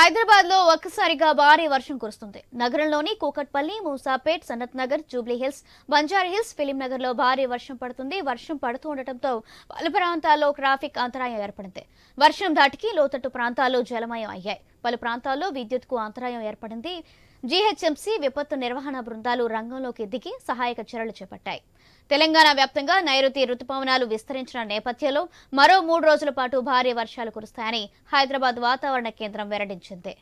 హైదరాబాద్ లో ఒక్కసారిగా భారీ వర్షం కురుస్తుంది. నగరంలోని Kukatpally, Moosapet, Sanath Nagar, Jubilee hills, Banjara hills, film Nagar లో భారీ వర్షం పడుతుంది. వర్షం పడుతూ ఉండటంతో పలు ప్రాంతాల్లో ట్రాఫిక్ అంతరాయం ఏర్పడింది. వర్షం దాటికి లోతట్టు ప్రాంతాల్లో జలమయం అయ్యాయి. పలు ప్రాంతాల్లో విద్యుత్కు అంతరాయం ఏర్పడింది. జీహెచ్ఎంసీ విపత్తు నిర్వహణ బృందాలు రంగంలోకి దిగి సహాయక చర్యలు చేపట్టాయి. తెలంగాణ వ్యాప్తంగా నైరుతి రుతుపవనాలు విస్తరించిన నేపథ్యంలో మరో 3 రోజుల పాటు భారీ వర్షాలు కురుస్తాయని హైదరాబాద్ వాతావరణ కేంద్రం వెల్లడించింది.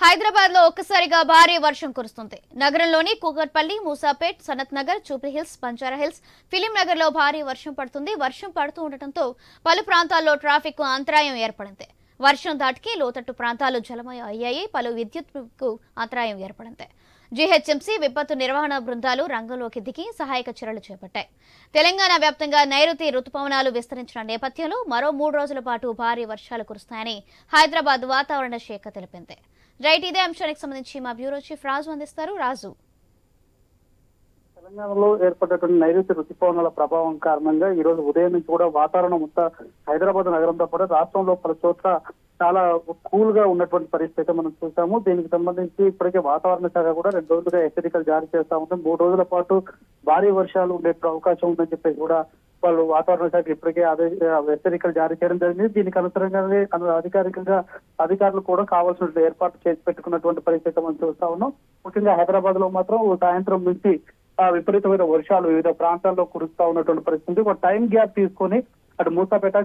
హైదరాబాద్ లో ఒక్కసారిగా భారీ వర్షం కురుస్తుంది. నగరంలోని Kukatpally, Moosapet, Sanath Nagar, Jubilee hills, Banjara hills, film Nagar లో భారీ వర్షం పడుతుంది. వర్షం పడుతూ ఉండటంతో పలు ప్రాంతాల్లో ట్రాఫిక్ అంతరాయం ఏర్పడింది. వర్షం దాటికి లోతట్టు ప్రాంతాలు జలమయం అయ్యాయి. పలు విద్యుత్కు అంతరాయం ఏర్పడింది. జీహెచ్ఎంసీ విపత్తు నిర్వహణ బృందాలు రంగంలోకి దిగి సహాయక చర్యలు చేపట్టాయి. తెలంగాణ వ్యాప్తంగా నైరుతి రుతుపవనాలు విస్తరించిన నేపథ్యంలో మరో 3 రోజుల పాటు భారీ వర్షాలు కురుస్తాయని హైదరాబాద్ వాతావరణ శాఖ తెలిపింది. రైట్, ఇదే అంశానికి సంబంధించి మా బ్యూరో చీఫ్ రాజు అందిస్తారు. రాజు, తెలంగాణలో ఏర్పడినటువంటి నైరుతి రుతుపవనాల ప్రభావం కారణంగా ఈ రోజు ఉదయం నుంచి కూడా వాతావరణం మొత్తం హైదరాబాద్ నగరంతో పాటు రాష్ట్రంలో పలు చోట్ల చాలా కూల్ గా ఉన్నటువంటి పరిస్థితి మనం చూసాము. దీనికి సంబంధించి ఇప్పటికే వాతావరణ శాఖ కూడా 2 రోజులుగా హెచ్చరికలు జారీ చేస్తా ఉంది. 3 రోజుల పాటు భారీ వర్షాలు ఉండే అవకాశం ఉందని చెప్పేసి కూడా వాళ్ళు వాతావరణ శాఖ ఇప్పటికే హెచ్చరికలు జారీ చేయడం జరిగింది. దీనికి అనుసరంగానే అధికారికంగా అధికారులు కూడా కావాల్సిన ఏర్పాటు చేసి పెట్టుకున్నటువంటి పరిస్థితి మనం చూస్తా ఉన్నాం. ముఖ్యంగా హైదరాబాద్ లో మాత్రం సాయంత్రం నుంచి విపరీతమైన వర్షాలు వివిధ ప్రాంతాల్లో కురుస్తా ఉన్నటువంటి పరిస్థితి. ఒక టైం గ్యాప్ తీసుకొని అటు మూసాపేట,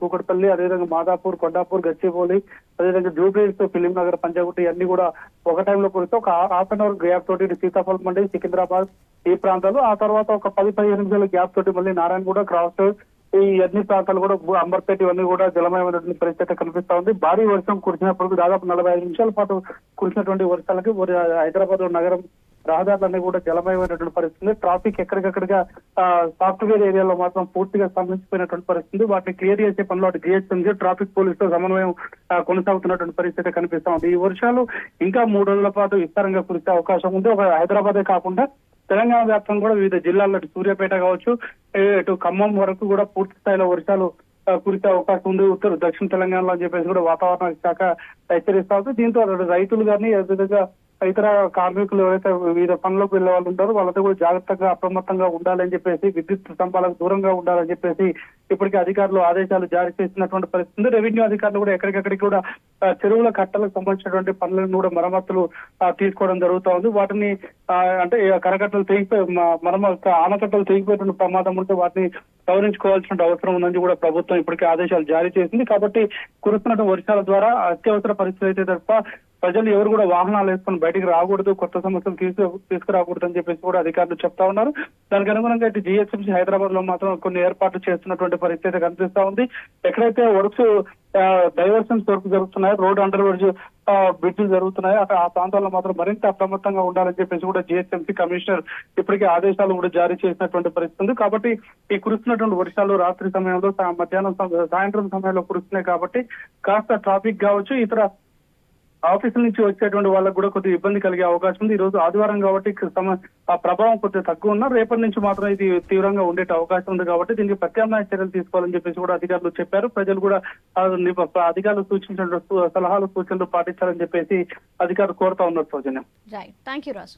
కూకట్పల్లి, అదేవిధంగా మాదాపూర్, కొండాపూర్, గచ్చిబౌలి, అదేవిధంగా జూబ్లీహిల్స్, ఫిలిం నగర్, పంజాగుట్ట అన్ని కూడా ఒక టైంలో కురిస్తే ఒక హాఫ్ అన్ అవర్ గ్యాప్ తోటి ఇటు సీతాఫల్ మండి, సికింద్రాబాద్ ఈ ప్రాంతాలు, ఆ తర్వాత ఒక 10-15 నిమిషాల గ్యాప్ తోటి మళ్ళీ నారాయణగూడ, క్రాస్ ఈ అన్ని ప్రాంతాలు కూడా అంబర్పేట ఇవన్నీ కూడా జలమయమైనటువంటి పరిస్థితి కనిపిస్తా ఉంది. భారీ వర్షం కురిసినప్పుడు దాదాపు 45 నిమిషాల పాటు కురిసినటువంటి వర్షాలకి హైదరాబాద్ నగరం రహదారులన్నీ కూడా జలమయమైనటువంటి పరిస్థితి. ట్రాఫిక్ ఎక్కడికక్కడిగా సాఫ్ట్వేర్ ఏరియాలో మాత్రం పూర్తిగా స్తంభించిపోయినటువంటి పరిస్థితి. వాటిని క్లియర్ చేసే పనిలో అటు జిహెచ్ఎంసీ, ట్రాఫిక్ పోలీసుతో సమన్వయం కొనసాగుతున్నటువంటి పరిస్థితి కనిపిస్తా ఉంది. ఈ వర్షాలు ఇంకా 3 రోజుల పాటు విస్తారంగా కురిసే అవకాశం ఉంది. ఒక హైదరాబాదే కాకుండా తెలంగాణ వ్యాప్తంగా కూడా వివిధ జిల్లాల్లో సూర్యాపేట కావచ్చు, ఇటు ఖమ్మం వరకు కూడా పూర్తి స్థాయిలో వర్షాలు కురిసే అవకాశం ఉంది. దక్షిణ తెలంగాణలో అని చెప్పేసి కూడా వాతావరణ శాఖ హెచ్చరిస్తా ఉంది. దీంతో రైతులు కానీ అదేవిధంగా ఇతర కార్మికులు ఎవరైతే వివిధ పనులకు వెళ్లే వాళ్ళు ఉంటారో వాళ్ళతో కూడా జాగ్రత్తగా అప్రమత్తంగా ఉండాలని చెప్పేసి, విద్యుత్ స్తంభాలకు దూరంగా ఉండాలని చెప్పేసి ఇప్పటికే అధికారులు ఆదేశాలు జారీ చేసినటువంటి పరిస్థితి. రెవెన్యూ అధికారులు కూడా ఎక్కడికక్కడికి కూడా చెరువుల కట్టలకు సంబంధించినటువంటి పనులను కూడా మరమ్మతులు తీసుకోవడం జరుగుతూ ఉంది. వాటిని అంటే కరకట్టలు ఆనకట్టలు తెగిపోయేటువంటి ప్రమాదం ఉంటే వాటిని సవరించుకోవాల్సిన అవసరం ఉందని కూడా ప్రభుత్వం ఇప్పటికే ఆదేశాలు జారీ చేసింది. కాబట్టి కురుస్తున్న వర్షాల ద్వారా అత్యవసర పరిస్థితి అయితే తప్ప ప్రజలు ఎవరు కూడా వాహనాలు వేసుకొని బయటికి రాకూడదు, కొత్త సమస్యలు తీసుకురాకూడదు అని చెప్పేసి కూడా అధికారులు చెప్తా ఉన్నారు. దానికి అనుగుణంగా ఇటు జిహెచ్ఎంసీ హైదరాబాద్ లో మాత్రం కొన్ని ఏర్పాట్లు చేస్తున్నటువంటి పరిస్థితి కనిపిస్తా ఉంది. ఎక్కడైతే వర్క్స్ డైవర్షన్స్ వర్క్ జరుగుతున్నాయో, రోడ్ అండర్ బ్రిడ్జ్లు జరుగుతున్నాయో ఆ ప్రాంతాల్లో మాత్రం మరింత అప్రమత్తంగా ఉండాలని చెప్పేసి కూడా జిహెచ్ఎంసీ కమిషనర్ ఇప్పటికే ఆదేశాలు కూడా జారీ చేసినటువంటి పరిస్థితి. కాబట్టి ఈ కురుస్తున్నటువంటి వర్షాలు రాత్రి సమయంలో, మధ్యాహ్నం, సాయంత్రం సమయంలో కురుస్తున్నాయి. కాబట్టి కాస్త ట్రాఫిక్ కావచ్చు, ఇతర ఆఫీసుల నుంచి వచ్చేటువంటి వాళ్ళకు కూడా కొద్దిగా ఇబ్బంది కలిగే అవకాశం ఉంది. ఈ రోజు ఆదివారం కాబట్టి ఆ ప్రభావం కొద్దిగా తక్కువ ఉన్నా రేపటి నుంచి మాత్రం ఇది తీవ్రంగా ఉండే అవకాశం ఉంది. కాబట్టి దీనికి ప్రత్యామ్నాయ చర్యలు తీసుకోవాలని చెప్పేసి కూడా అధికారులు చెప్పారు. ప్రజలు కూడా అధికారులు సూచించిన సలహాలు, సూచనలు పాటించాలని చెప్పేసి అధికారులు కోరుతా ఉన్నారు. సౌజన్యం. Thank you Raju.